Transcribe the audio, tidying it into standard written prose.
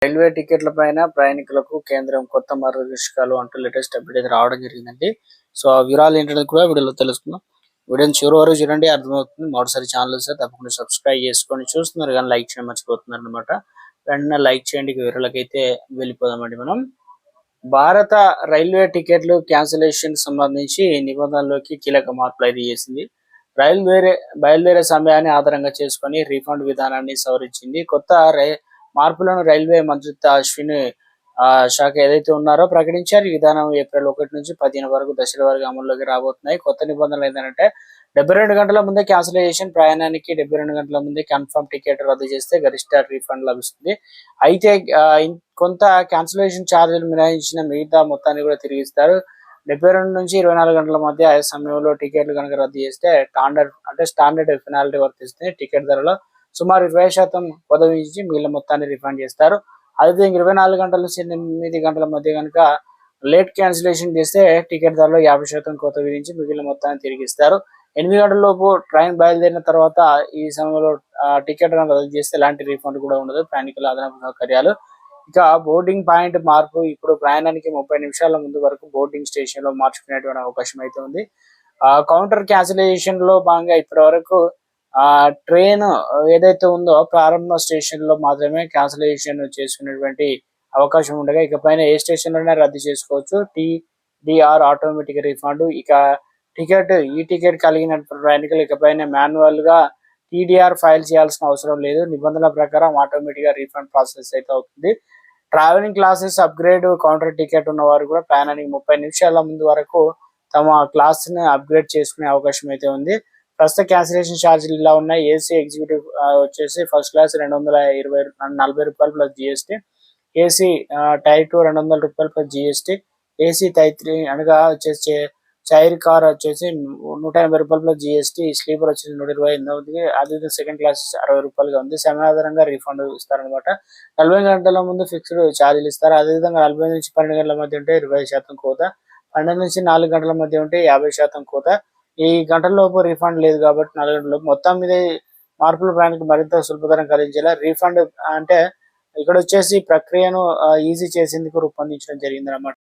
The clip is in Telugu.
రైల్వే టికెట్ల పైన ప్రయాణికులకు కేంద్రం కొత్త మార్గదర్శకాలు అంటూ లేటెస్ట్ అప్డేట్ అయితే రావడం జరిగిందండి. సో ఆ వివరాలు ఏంటనేది కూడా వీడియోలో తెలుసుకుందాం. వీడియోని చివరి వరకు చూడండి, అర్థమవుతుంది. మొదటిసారి ఛానల్ సార్ తప్పకుండా సబ్స్క్రైబ్ చేసుకొని చూస్తున్నారు కానీ లైక్ చేయడం మర్చిపోతున్నారు అనమాట. వెంటనే లైక్ చేయండి. వివరాలకైతే వెళ్ళిపోదామండి మనం. భారత రైల్వే టికెట్లు క్యాన్సిలేషన్ సంబంధించి నిబంధనల్లోకి కీలక మార్పులు అయితే చేసింది. బయలుదేరే సమయాన్ని ఆధారంగా చేసుకొని రీఫండ్ విధానాన్ని సవరించింది. కొత్త మార్పులను రైల్వే మంత్రిత్వ అశ్విని శాఖ ఏదైతే ఉన్నారో ప్రకటించారు. ఈ విధానం ఏప్రిల్ 1 నుంచి 15 వరకు దశల వరకు అమల్లోకి రాబోతున్నాయి. కొత్త నిబంధనలు ఏంటంటే 72 గంటల ముందే క్యాన్సిలేషన్, ప్రయాణానికి 72 గంటల ముందే కన్ఫర్మ్ టికెట్ రద్దు చేస్తే గరిష్ట రీఫండ్ లభిస్తుంది. అయితే కొంత క్యాన్సిలేషన్ ఛార్జీలు మినహాయించిన మిగతా మొత్తాన్ని కూడా తిరిగిస్తారు. 72 నుంచి 24 గంటల మధ్య ఆ సమయంలో టికెట్లు కనుక రద్దు చేస్తే స్టాండర్డ్ పెనాల్టీ వర్తిస్తుంది. టికెట్ ధరలో సుమారు 20% కొద విధించి మిగిలిన మొత్తాన్ని రిఫండ్ చేస్తారు. అదే 24 గంటల నుంచి 8 గంటల మధ్య కనుక లేట్ క్యాన్సిలేషన్ చేస్తే టికెట్ ధరలో 50% కొత విధించి మిగిలిన మొత్తాన్ని తిరిగిస్తారు. 8 గంటల లోపు ట్రైన్ బయలుదేరిన తర్వాత ఈ సమయంలో టికెట్ రద్దు చేస్తే ఎలాంటి రీఫండ్ కూడా ఉండదు. ప్రయాణికుల అదనపు సౌకర్యాలు. ఇక బోర్డింగ్ పాయింట్ మార్పు. ఇప్పుడు ప్రయాణానికి 30 నిమిషాల ముందు వరకు బోర్డింగ్ స్టేషన్ లో మార్చుకునేటువంటి అవకాశం అయితే ఉంది. కౌంటర్ క్యాన్సిలేషన్ లో భాగంగా ఇప్పటి వరకు ట్రైన్ ఏదైతే ఉందో ప్రారంభ స్టేషన్ లో మాత్రమే క్యాన్సిలేషన్ చేసుకునేటువంటి అవకాశం ఉండగా ఇకపైన ఏ స్టేషన్ లోనే రద్దు చేసుకోవచ్చు. TDR automatic refund. ఇక ఈ టికెట్ కలిగిన ప్రయాణికులు ఇకపైన మాన్యువల్ గా టీడీఆర్ ఫైల్ చేయాల్సిన అవసరం లేదు. నిబంధనల ప్రకారం ఆటోమేటిక్ గా రీఫండ్ ప్రాసెస్ అయితే అవుతుంది. Travelling classes upgrade counter ticket ఉన్న వారు కూడా ప్రయాణానికి 30 నిమిషాల ముందు వరకు తమ క్లాస్ ని అప్గ్రేడ్ చేసుకునే అవకాశం అయితే ఉంది. ప్రస్తుత క్యాన్సిలేషన్ ఛార్జీలు ఇలా ఉన్నాయి. ఏసీ ఎగ్జిక్యూటివ్ వచ్చేసి ఫస్ట్ క్లాస్ 240 రూపాయలు ప్లస్ జిఎస్టీ. ఏసీ టైర్ 2 200 రూపాయలు ప్లస్ జిఎస్టీ. ఏసీ టైర్ 3 అనగా వచ్చేసి చైర్ కార్ వచ్చేసి 180 రూపాయలు ప్లస్ జిఎస్టీ. స్లీపర్ వచ్చేసి 128 అవుతుంది. అదే సెకండ్ క్లాస్ 60 రూపాయలుగా ఉంది. సమయాధారంగా రీఫండ్ ఇస్తారనమాట. 40 గంటల ముందు ఫిక్స్డ్ ఛార్జీలు ఇస్తారు. అదేవిధంగా 40 నుంచి 12 గంటల మధ్య ఉంటే 20% కోత, 12 నుంచి 4 గంటల మధ్య ఉంటే 50% కోత. ఈ గంటల లోపు రీఫండ్ లేదు కాబట్టి 4 గంటల లోపు మొత్తం మీద మార్పులు ప్రయాణికులకు మరింత సులభతరం కలిగించేలా రీఫండ్ అంటే ఇక్కడ వచ్చేసి ప్రక్రియను ఈజీ చేసేందుకు రూపొందించడం జరిగింది అన్నమాట.